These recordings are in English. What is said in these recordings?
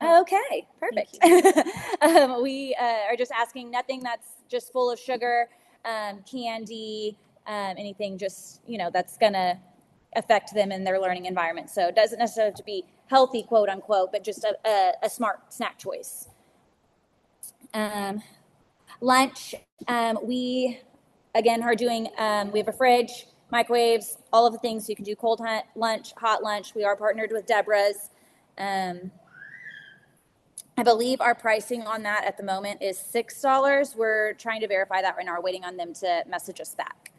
Okay, perfect. We are just asking nothing that's just full of sugar, candy, anything just, that's going to affect them in their learning environment. So it doesn't necessarily have to be healthy, quote unquote, but just a smart snack choice. Lunch, we, again, are doing, we have a fridge, microwaves, all of the things. So you can do cold lunch, hot lunch. We are partnered with Deborah's. I believe our pricing on that at the moment is $6. We're trying to verify that right now. We're waiting on them to message us back.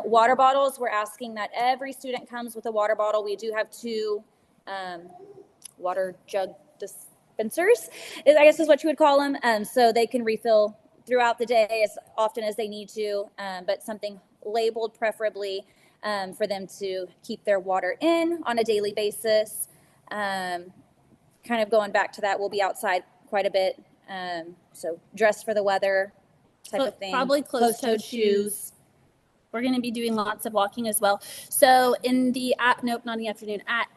Water bottles, we're asking that every student comes with a water bottle. We do have 2 water jug dispensers, I guess is what you would call them, so they can refill throughout the day as often as they need to, but something labeled preferably for them to keep their water in on a daily basis. Kind of going back to that, we'll be outside quite a bit, so dress for the weather type of thing. Probably closed-toed shoes. We're going to be doing lots of walking as well. So in the not in the afternoon, at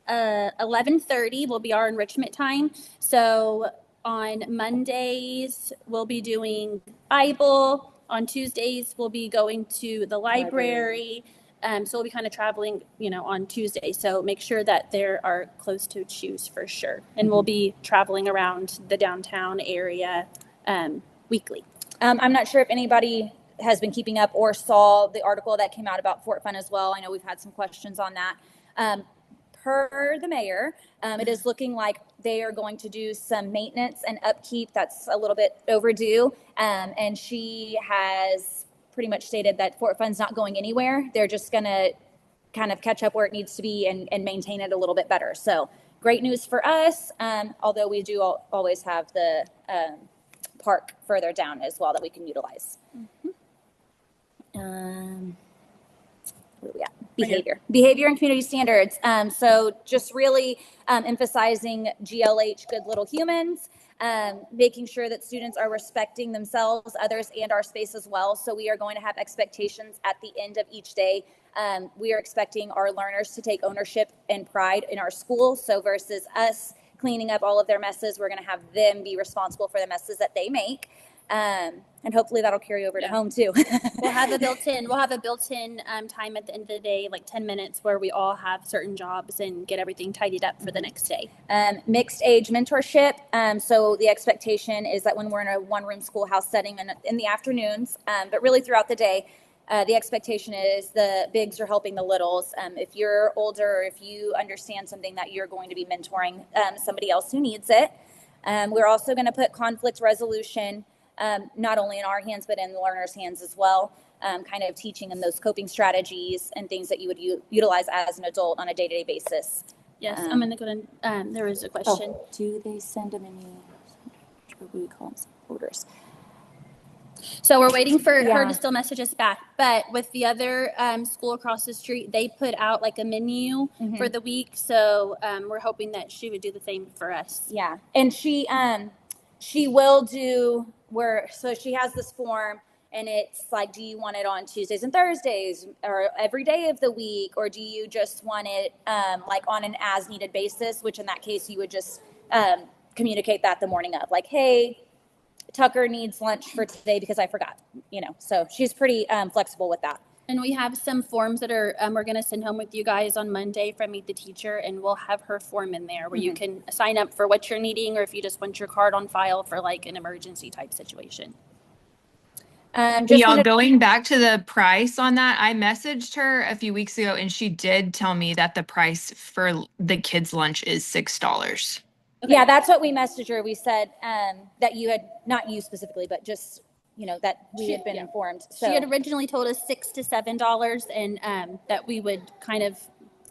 11:30 will be our enrichment time. So on Mondays we'll be doing Bible. On Tuesdays we'll be going to the library. So we'll be kind of traveling, on Tuesday. So make sure that there are closed-toed shoes for sure. And we'll be traveling around the downtown area weekly. I'm not sure if anybody has been keeping up or saw the article that came out about Fort Fun as well. I know we've had some questions on that. Per the mayor, it is looking like they are going to do some maintenance and upkeep that's a little bit overdue. And she has pretty much stated that Fort Fun's not going anywhere. They're just going to kind of catch up where it needs to be and maintain it a little bit better. So great news for us, although we do always have the park further down as well that we can utilize. Where are we at? Behavior and community standards. So just really emphasizing GLH, good little humans, making sure that students are respecting themselves, others, and our space as well. So we are going to have expectations at the end of each day. We are expecting our learners to take ownership and pride in our school. So versus us cleaning up all of their messes, we're going to have them be responsible for the messes that they make. And hopefully that'll carry over to home too. We'll have a built-in time at the end of the day, like 10 minutes, where we all have certain jobs and get everything tidied up for the next day. Mixed age mentorship. So the expectation is that when we're in a one-room schoolhouse setting in the afternoons, but really throughout the day, the expectation is the bigs are helping the littles. If you're older, or if you understand something, that you're going to be mentoring somebody else who needs it. We're also going to put conflict resolution not only in our hands, but in the learners' hands as well, kind of teaching them those coping strategies and things that you would utilize as an adult on a day-to-day basis. Yes, I'm going to go to, there was a question. Do they send them any, what do we call them, orders? So we're waiting for her to still message us back. But with the other school across the street, they put out like a menu for the week. So we're hoping that she would do the same for us. Yeah, and she will do so she has this form, and it's like, do you want it on Tuesdays and Thursdays or every day of the week, or do you just want it like on an as needed basis, which in that case you would just communicate that the morning of, like, hey, Tucker needs lunch for today because I forgot, so she's pretty flexible with that. And we have some forms that are we're going to send home with you guys on Monday from Meet the Teacher, and we'll have her form in there where you can sign up for what you're needing, or if you just want your card on file for like an emergency type situation. Going back to the price on that, I messaged her a few weeks ago, and she did tell me that the price for the kids' lunch is $6. Okay. Yeah, that's what we messaged her. We said that you had, not you specifically, but just that we had been informed. So she had originally told us $6 to $7, and that we would kind of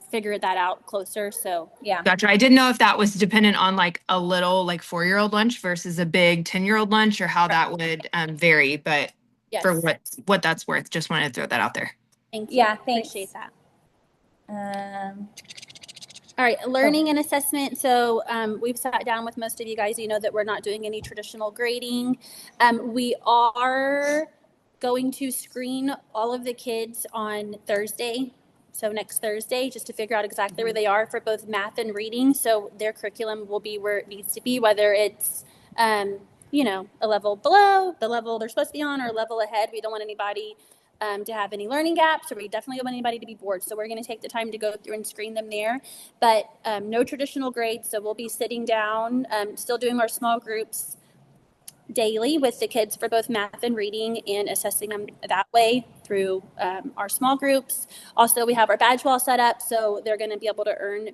figure that out closer. So yeah, gotcha. I didn't know if that was dependent on like a little 4-year-old lunch versus a big 10-year-old lunch, or how that would vary. But for what that's worth, just wanted to throw that out there. Thank you. Yeah, thanks. Appreciate that. All right, learning and assessment. So we've sat down with most of you guys. You know that we're not doing any traditional grading. We are going to screen all of the kids on Thursday so next Thursday, just to figure out exactly where they are for both math and reading. So their curriculum will be where it needs to be, whether it's, you know, a level below the level they're supposed to be on or a level ahead. We don't want anybody to have any learning gaps, or we definitely don't want anybody to be bored. So we're going to take the time to go through and screen them there, but no traditional grades. So we'll be sitting down, still doing our small groups daily with the kids for both math and reading, and assessing them that way through our small groups. Also, we have our badge wall set up, so they're going to be able to earn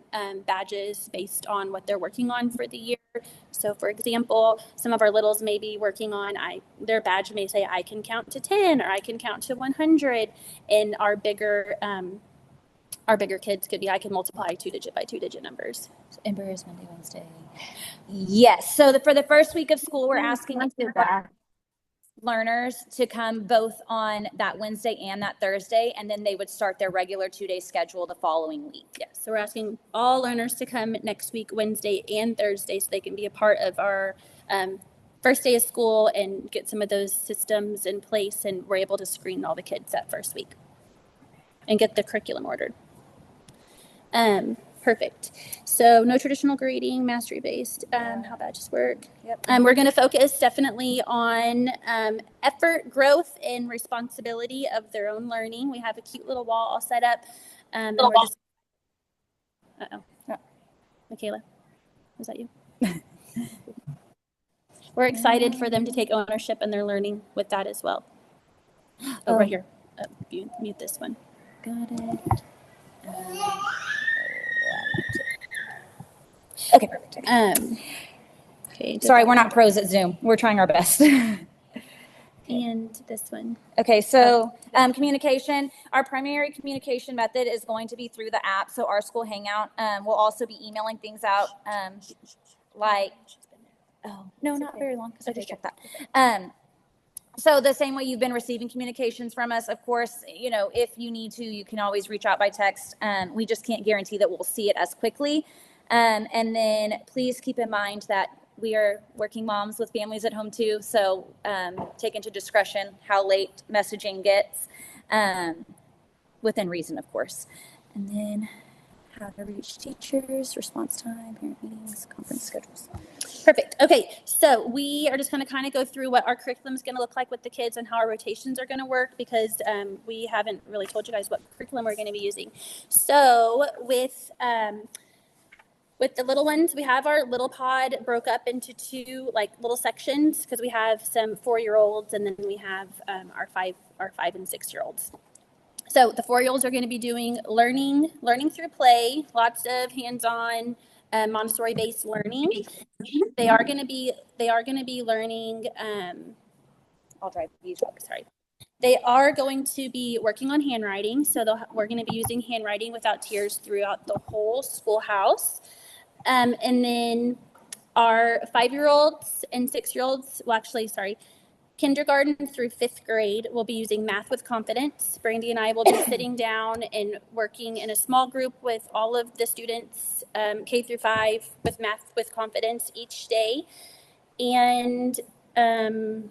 badges based on what they're working on for the year. So, for example, some of our littles may be working on, their badge may say, I can count to 10 or I can count to 100, and our bigger kids could be, I can multiply 2-digit by 2-digit numbers. So Ember is Monday, Wednesday. Yes. So for the first week of school, we're asking learners to come both on that Wednesday and that Thursday, and then they would start their regular 2-day schedule the following week. Yes. So we're asking all learners to come next week, Wednesday and Thursday, so they can be a part of our first day of school and get some of those systems in place, and we're able to screen all the kids that first week and get the curriculum ordered. Perfect. So no traditional grading, mastery-based, how badges work. Yep. We're going to focus definitely on effort, growth, and responsibility of their own learning. We have a cute little wall all set up. And we're just... Uh-oh. Yeah. Michaela, was that you? We're excited for them to take ownership in their learning with that as well. Oh, right here. Mute this one. Got it. Okay, perfect. Okay. Sorry, we're not pros at Zoom. We're trying our best. And this one. Okay, so communication. Our primary communication method is going to be through the app. So our school hangout. We'll also be emailing things out like, oh, no, not very long because I just checked that. So the same way you've been receiving communications from us, of course, you know, if you need to, you can always reach out by text. We just can't guarantee that we'll see it as quickly. And then please keep in mind that we are working moms with families at home too. So take into discretion how late messaging gets, within reason, of course. And then how to reach teachers, response time, parent meetings, conference schedules. Perfect. Okay, so we are just going to kind of go through what our curriculum is going to look like with the kids and how our rotations are going to work, because we haven't really told you guys what curriculum we're going to be using. So with the little ones, we have our little pod broke up into two like little sections, because we have some 4-year-olds and then we have our 5 and 6-year-olds. So the 4-year-olds are going to be doing learning through play, lots of hands-on Montessori-based learning. They are going to be learning. I'll drive you. Sorry. They are going to be working on handwriting. So we're going to be using handwriting without tears throughout the whole schoolhouse. And then our 5-year-olds and 6-year-olds, kindergarten through 5th grade, will be using Math with Confidence. Brandy and I will be sitting down and working in a small group with all of the students, K through 5, with Math with Confidence each day. And I'll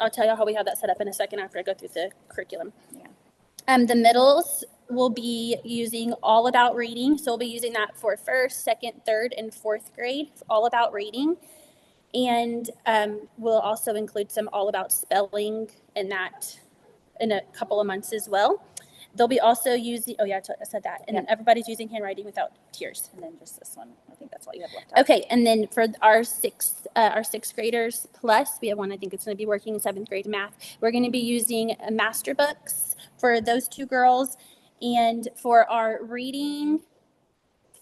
tell you how we have that set up in a second after I go through the curriculum. Yeah. The middles will be using All About Reading. So we'll be using that for 1st, 2nd, 3rd, and 4th grade, All About Reading. And we'll also include some All About Spelling in that in a couple of months as well. They'll be also using, I said that. And then everybody's using handwriting without tears. And then just this one. I think that's all you have left out. Okay, and then for our sixth graders plus, we have one, I think it's going to be working in 7th grade math. We're going to be using master books for those 2 girls. And for our reading,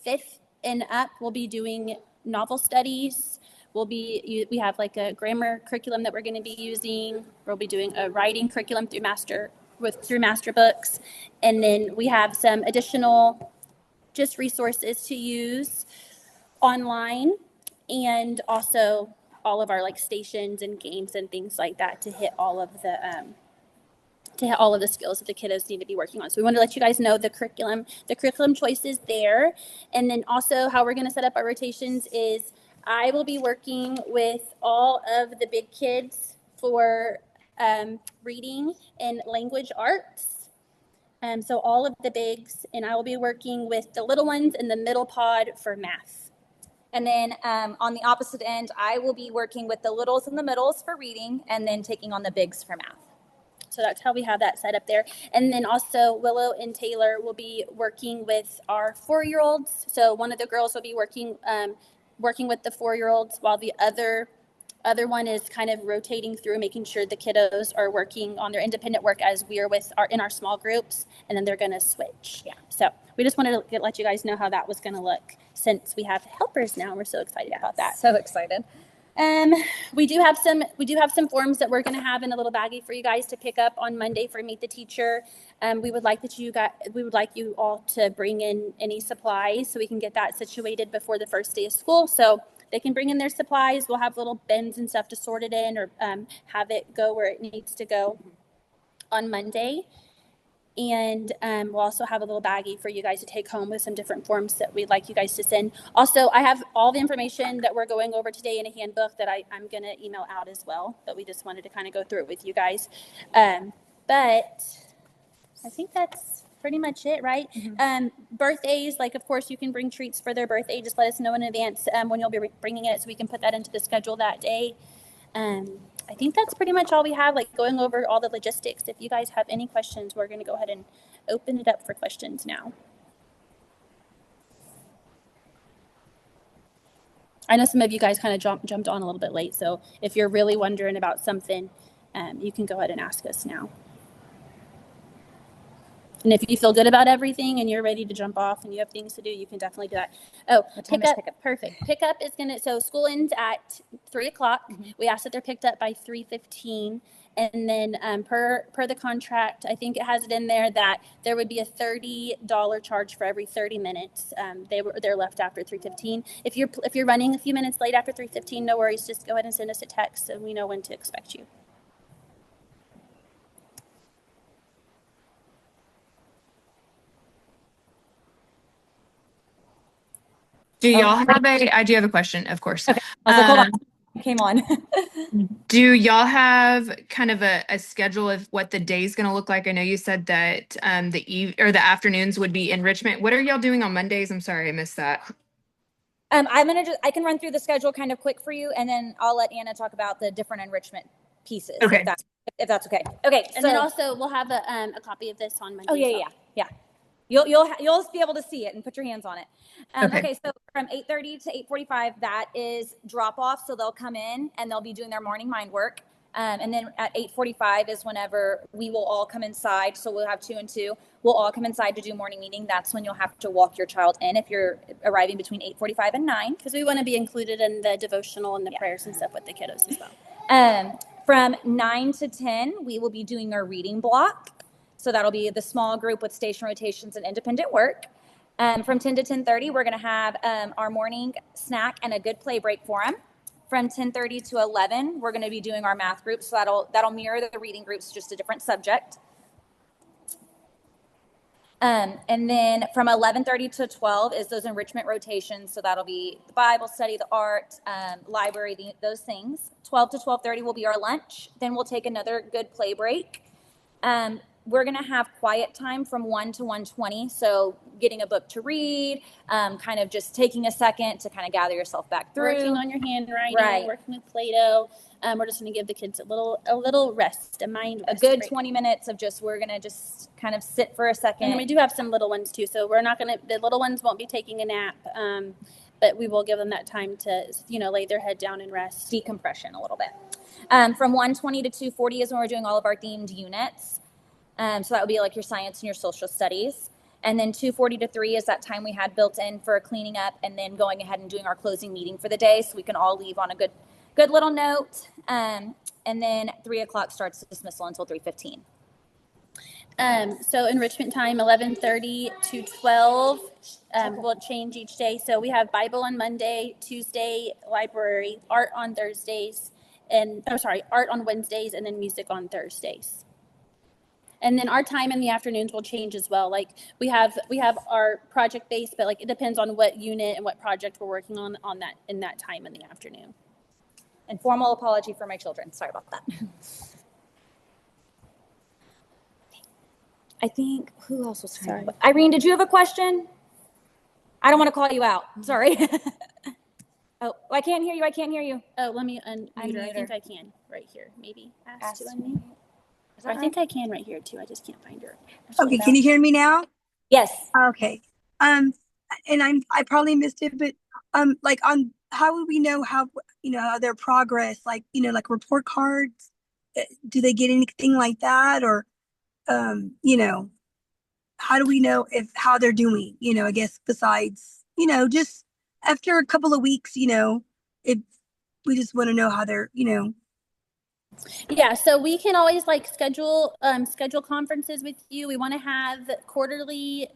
5th and up, we'll be doing novel studies. We have like a grammar curriculum that we're going to be using. We'll be doing a writing curriculum through master books. And then we have some additional just resources to use online, and also all of our like stations and games and things like that to hit all of the skills that the kiddos need to be working on. So we want to let you guys know the curriculum choices there. And then also how we're going to set up our rotations is I will be working with all of the big kids for reading and language arts. So all of the bigs, and I will be working with the little ones in the middle pod for math. And then on the opposite end, I will be working with the littles and the middles for reading, and then taking on the bigs for math. So that's how we have that set up there. And then also Willow and Taylor will be working with our 4-year-olds. So one of the girls will be working with the 4-year-olds, while the other one is kind of rotating through, making sure the kiddos are working on their independent work as we are in our small groups, and then they're going to switch. Yeah. So we just wanted to let you guys know how that was going to look, since we have helpers now. We're so excited about that. So excited. We do have some forms that we're going to have in a little baggie for you guys to pick up on Monday for Meet the Teacher. We would like you all to bring in any supplies so we can get that situated before the first day of school. So they can bring in their supplies. We'll have little bins and stuff to sort it in, or have it go where it needs to go on Monday. And we'll also have a little baggie for you guys to take home with some different forms that we'd like you guys to send. Also, I have all the information that we're going over today in a handbook that I'm going to email out as well, but we just wanted to kind of go through it with you guys. But I think that's pretty much it, right? Birthdays, like, of course, you can bring treats for their birthday. Just let us know in advance when you'll be bringing it, so we can put that into the schedule that day. I think that's pretty much all we have, like going over all the logistics. If you guys have any questions, we're going to go ahead and open it up for questions now. I know some of you guys kind of jumped on a little bit late, so if you're really wondering about something, you can go ahead and ask us now. And if you feel good about everything and you're ready to jump off and you have things to do, you can definitely do that. Oh, pickup. Perfect. Pickup is so school ends at 3:00. Mm-hmm. We ask that they're picked up by 3:15. And then per the contract, I think it has it in there that there would be a $30 charge for every 30 minutes. They're left after 3:15. If you're running a few minutes late after 3:15, no worries. Just go ahead and send us a text so we know when to expect you. Do y'all have I do have a question, of course. Okay. I was like, hold on. Came on. Do y'all have kind of a schedule of what the day's going to look like? I know you said that the afternoons would be enrichment. What are y'all doing on Mondays? I'm sorry, I missed that. I can run through the schedule kind of quick for you, and then I'll let Anna talk about the different enrichment pieces. Okay. If that's okay. Okay. And then also we'll have a copy of this on Monday. Oh yeah. You'll be able to see it and put your hands on it. Okay, so from 8:30 to 8:45, that is drop off. So they'll come in and they'll be doing their morning mind work. And then at 8:45 is whenever we will all come inside. So we'll have 2 and 2. We'll all come inside to do morning meeting. That's when you'll have to walk your child in if you're arriving between 8:45 and 9. Because we want to be included in the devotional and the prayers and stuff with the kiddos as well. From 9 to 10, we will be doing our reading block. So that'll be the small group with station rotations and independent work. From 10 to 10:30, we're going to have our morning snack and a good play break for them. From 10:30 to 11, we're going to be doing our math group. So that'll mirror the reading groups, just a different subject. And then from 11:30 to 12 is those enrichment rotations. So that'll be the Bible study, the art, library, those things. 12 to 12:30 will be our lunch. Then we'll take another good play break. We're going to have quiet time from 1 to 1:20. So getting a book to read, kind of just taking a second to kind of gather yourself back through. Working on your handwriting, working with Play-Doh. We're just going to give the kids a little rest, a mind rest. A good break. 20 minutes of we're going to just kind of sit for a second. And we do have some little ones too. So the little ones won't be taking a nap. But we will give them that time to, lay their head down and rest. Decompression a little bit. From 1:20 to 2:40 is when we're doing all of our themed units. So that would be like your science and your social studies. And then 2:40 to 3 is that time we had built in for cleaning up and then going ahead and doing our closing meeting for the day, so we can all leave on a good little note. And then 3 o'clock starts dismissal until 3:15. So enrichment time, 11:30 to 12. Will change each day. So we have Bible on Monday, Tuesday, library, art on Thursdays, art on Wednesdays, and then music on Thursdays. And then our time in the afternoons will change as well. Like we have our project based, but like it depends on what unit and what project we're working on that in that time in the afternoon. And formal apology for my children. Sorry about that. I think, who else was trying to? Irene, did you have a question? I don't want to call you out. Sorry. Oh, I can't hear you. I can't hear you. Oh, let me unmute her. I think I can right here. Maybe ask to unmute. I Right? think I can right here too. I just can't find her. Okay, can you hear me now? Yes. Okay. And I probably missed it, but like on how would we know how how their progress, like like report cards? Do they get anything like that, or how do we know if how they're doing? I guess besides just after a couple of weeks, if we just want to know how they're Yeah, so we can always like schedule conferences with you. We want to have quarterly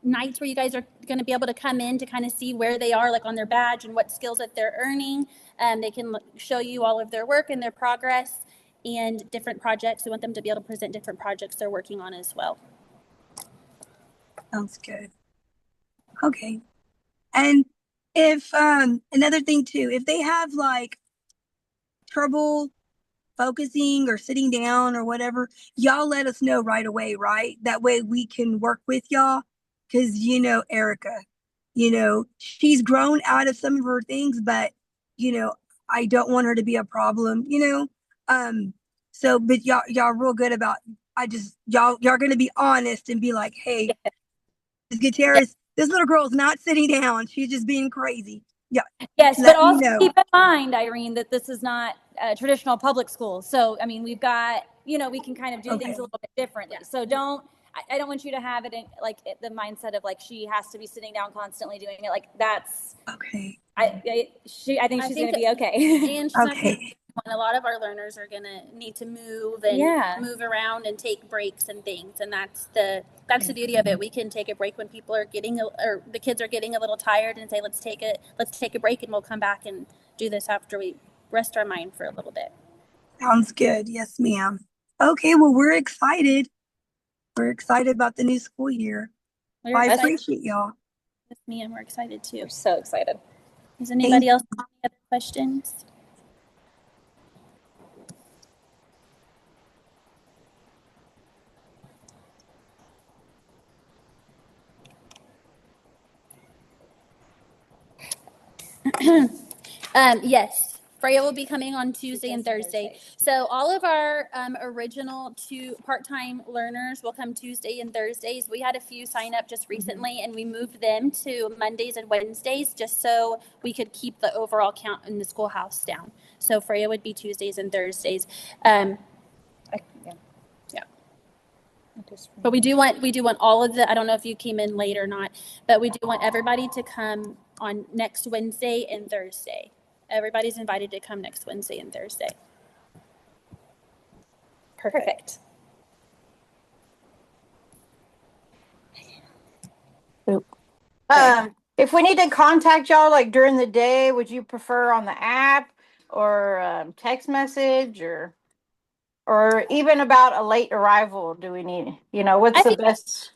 nights where you guys are going to be able to come in to kind of see where they are, like on their badge and what skills that they're earning. They can show you all of their work and their progress and different projects. We want them to be able to present different projects they're working on as well. Sounds good. Okay. And if another thing too, if they have like trouble focusing or sitting down or whatever, y'all let us know right away, right? That way we can work with y'all. Cause Erica, she's grown out of some of her things, but I don't want her to be a problem. So but y'all real good about y'all gonna be honest and be like, hey, Gutierrez, this little girl's not sitting down. She's just being crazy. Yeah. Yes, but also keep in mind, Irene, that this is not a traditional public school. So, I mean, we've got, we can kind of do things a little bit differently. So I don't want you to have it in like the mindset of like, she has to be sitting down constantly doing it. Like that's okay. I think she's going to be okay. And she's okay. A lot of our learners are going to need to move and move around and take breaks and things. And that's the beauty of it. We can take a break when people are or the kids are getting a little tired and say, let's take a break and we'll come back and do this after we rest our mind for a little bit. Sounds good. Yes, ma'am. Okay. Well, we're excited. We're excited about the new school year. I appreciate y'all. Yes, ma'am. We're excited too. We're so excited. Does anybody else have any other questions? Yes, Freya will be coming on Tuesday and Thursday. So all of our original part-time learners will come Tuesday and Thursdays. We had a few sign up just recently, and we moved them to Mondays and Wednesdays just so we could keep the overall count in the schoolhouse down. So Freya would be Tuesdays and Thursdays. But we do want all of I don't know if you came in late or not, but we do want everybody to come on next Wednesday and Thursday. Everybody's invited to come next Wednesday and Thursday. Perfect. If we need to contact y'all like during the day, would you prefer on the app or text message or even about a late arrival? Do we need, what's the best?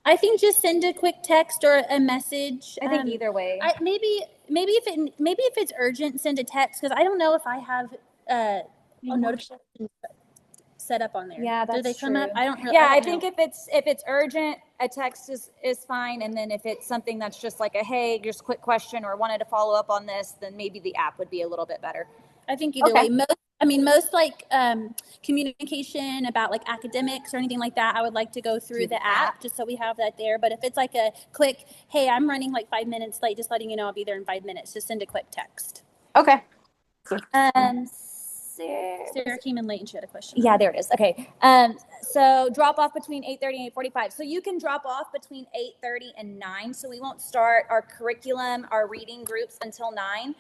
I think just send a quick text or a message. I think either way. Maybe if it's urgent, send a text, because I don't know if I have a notification set up on there. Yeah, that's do they come true. up? I don't really. Yeah, I think if it's urgent, a text is fine, and then if it's something that's just like a hey, just a quick question or wanted to follow up on this, then maybe the app would be a little bit better. I think either way. Most like communication about like academics or anything like that, I would like to go through the app just so we have that there. But if it's like a quick, hey, I'm running like 5 minutes late, just letting you know I'll be there in 5 minutes, just send a quick text. Okay. Sarah came in late and she had a question. Yeah, there it is. Okay. So drop off between 8:30 and 8:45. So you can drop off between 8:30 and 9. So we won't start our curriculum, our reading groups until 9.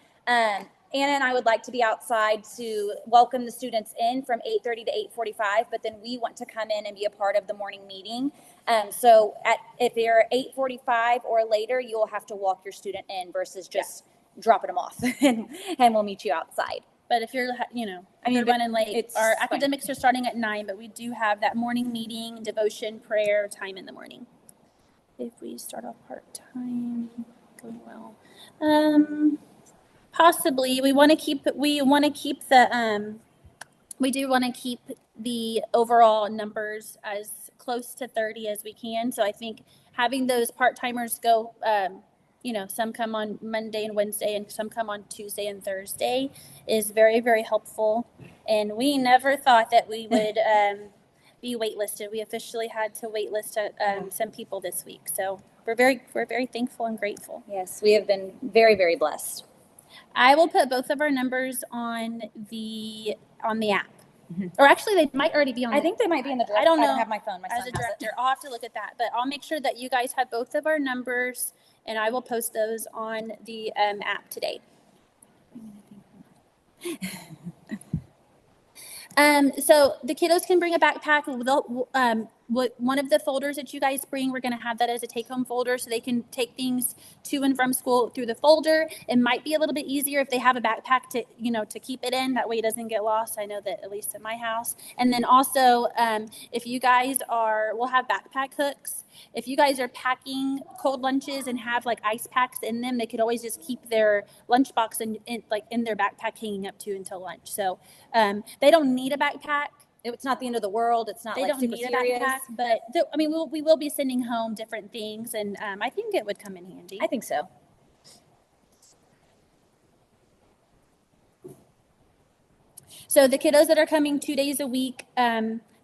Anna and I would like to be outside to welcome the students in from 8:30 to 8:45, but then we want to come in and be a part of the morning meeting. So if you're 8:45 or later, you'll have to walk your student in versus just dropping them off and we'll meet you outside. But if you're, you're running late, our academics are starting at 9, but we do have that morning meeting, devotion, prayer time in the morning. If we start off part-time, going well. Possibly, we do want to keep the overall numbers as close to 30 as we can. So I think having those part-timers go, some come on Monday and Wednesday and some come on Tuesday and Thursday is very, very helpful. And we never thought that we would be waitlisted. We officially had to waitlist some people this week. So we're very thankful and grateful. Yes, we have been very, very blessed. I will put both of our numbers on the app. Or actually, they might already be on. I think they might be in the directory. I don't know. I don't have my phone. My son as a has director, it. I'll have to look at that. But I'll make sure that you guys have both of our numbers, and I will post those on the app today. So the kiddos can bring a backpack. One of the folders that you guys bring, we're going to have that as a take-home folder so they can take things to and from school through the folder. It might be a little bit easier if they have a backpack to keep it in. That way it doesn't get lost. I know that at least at my house. And then also, if you guys we'll have backpack hooks. If you guys are packing cold lunches and have like ice packs in them, they could always just keep their lunchbox in their backpack hanging up to until lunch. So they don't need a backpack. It's not the end of the world. It's not They like don't super need a serious. backpack, but we will be sending home different things, and I think it would come in handy. I think so. So the kiddos that are coming 2 days a week,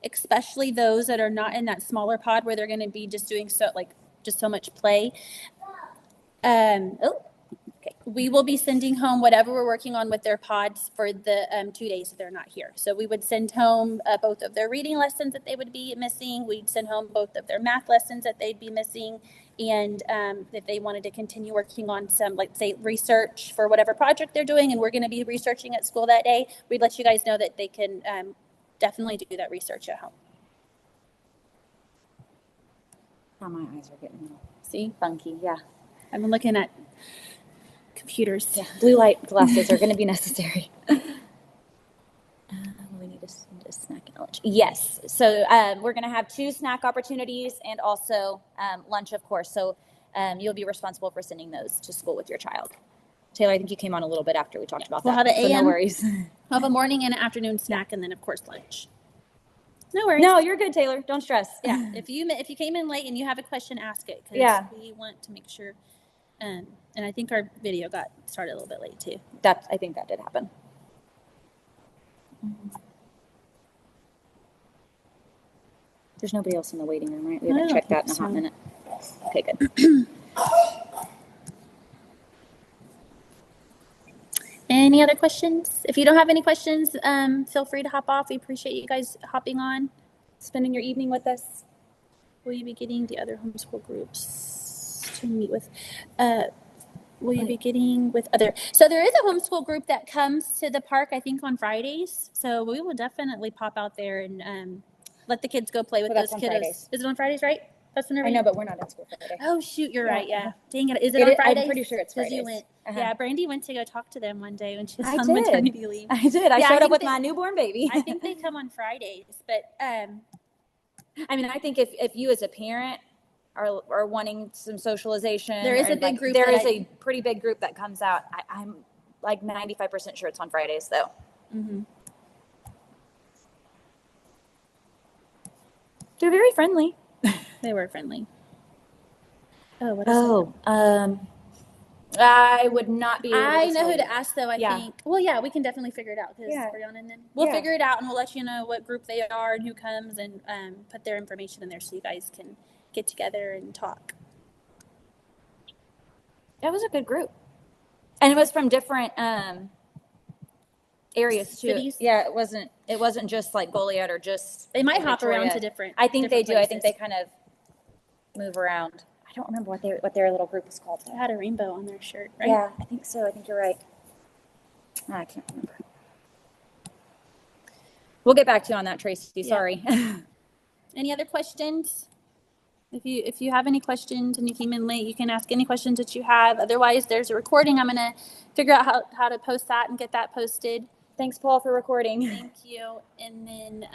especially those that are not in that smaller pod where they're going to be just doing so much play. We will be sending home whatever we're working on with their pods for the 2 days that they're not here. So we would send home both of their reading lessons that they would be missing. We'd send home both of their math lessons that they'd be missing. And if they wanted to continue working on some, like, say, research for whatever project they're doing, and we're going to be researching at school that day, we'd let you guys know that they can definitely do that research at home. Oh, my eyes are getting See? funky. Yeah. I've been looking at computers. Yeah. Blue light glasses are going to be necessary. We need a snack and lunch. Yes. So we're going to have 2 snack opportunities and also lunch, of course. So you'll be responsible for sending those to school with your child. Taylor, I think you came on a little bit after we talked about We'll that. have an so AM. No worries. We'll have a morning and an afternoon snack, and then, of course, lunch. No worries. No, you're good, Taylor. Don't stress. Yeah. If you came in late and you have a question, ask it, because we want to make sure. And I think our video got started a little bit late too. I think that did happen. There's nobody else in the waiting room, right? We haven't checked that in a hot minute. Okay, good. Any other questions? If you don't have any questions, feel free to hop off. We appreciate you guys hopping on, spending your evening with us. Will you be getting the other homeschool groups to meet with? Will you be getting with other? So there is a homeschool group that comes to the park, I think, on Fridays. So we will definitely pop out there and let the kids go play with those kiddos. Fridays. Is it on Fridays, right? That's whenever I know, but we're not in school Friday. Oh, shoot, you're right. Yeah. Dang it. Is it on Fridays? I'm pretty sure it's Fridays. You went. Yeah, Brandy went to go talk to them one day when she was I on did. maternity leave. I did. I showed up with my newborn baby. I think they come on Fridays, but I mean, I think if you as a parent are wanting some socialization, there is a big group. There is a pretty big group that comes out. I'm like 95% sure it's on Fridays, though. Mm-hmm. They're very friendly. They were friendly. Oh, what is it? I would not be able I to know tell who you. to ask, though, I think. Well, yeah, we can definitely figure it out, because Brianna and them. We'll figure it out, and we'll let you know what group they are and who comes, and put their information in there so you guys can get together and talk. It was a good group. And it was from different areas, too. Cities? Yeah, it wasn't just like Goliad or just They might hop Victoria. around to different I think they do. places. I think they kind of move around. I don't remember what their little group was called. They had a rainbow on their shirt, right? Yeah, I think so. I think you're right. I can't remember. We'll get back to you on that, Tracy. Sorry. Any other questions? If you have any questions and you came in late, you can ask any questions that you have. Otherwise, there's a recording. I'm going to figure out how to post that and get that posted. Thanks, Paul, for recording. Thank you. And then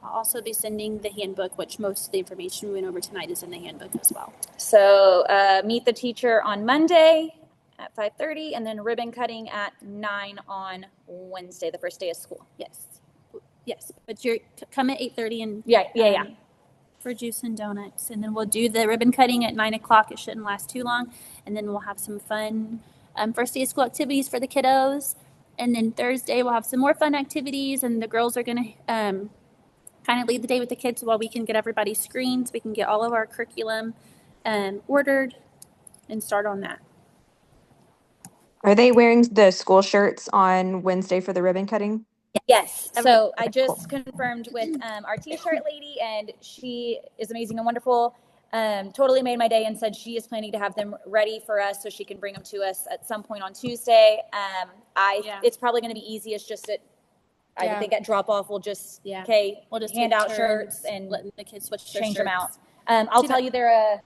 I'll also be sending the handbook, which most of the information we went over tonight is in the handbook as well. So meet the teacher on Monday at 5:30, and then ribbon cutting at 9 on Wednesday, the first day of school. Yes, but you're come at 8:30 and yeah. for juice and donuts. And then we'll do the ribbon cutting at 9 o'clock. It shouldn't last too long. And then we'll have some fun first day of school activities for the kiddos. And then Thursday we'll have some more fun activities, and the girls are going to kind of lead the day with the kids while we can get everybody screened so we can get all of our curriculum ordered and start on that. Are they wearing the school shirts on Wednesday for the ribbon cutting? Yes. So I just confirmed with our t-shirt lady, and she is amazing and wonderful. Totally made my day and said she is planning to have them ready for us so she can bring them to us at some point on Tuesday. It's probably going to be easiest just I think at drop off we'll just we'll just hand out shirts and let the kids switch change them out. I'll tell you they're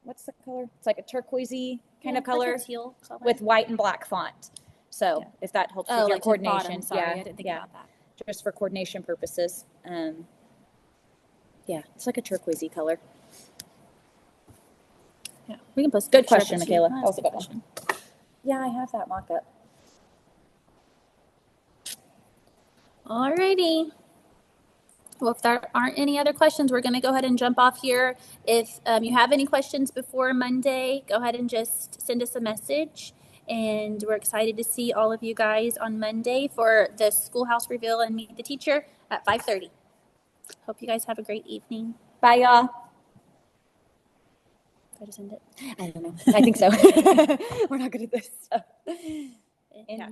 what's the color? It's like a turquoisey kind of color, like a teal color with white and black font. So if that helps with your like coordination, bottom. Sorry, I didn't think about that. Just for coordination purposes. It's like a turquoisey color. Yeah, we can post. Good question, Michaela. Also good question. Yeah, I have that mock-up. Alrighty. Well, if there aren't any other questions, we're going to go ahead and jump off here. If you have any questions before Monday, go ahead and just send us a message. And we're excited to see all of you guys on Monday for the schoolhouse reveal and meet the teacher at 5:30. Hope you guys have a great evening. Bye, y'all. Go to send it. I don't know. I think so. We're not good at this stuff. Yeah.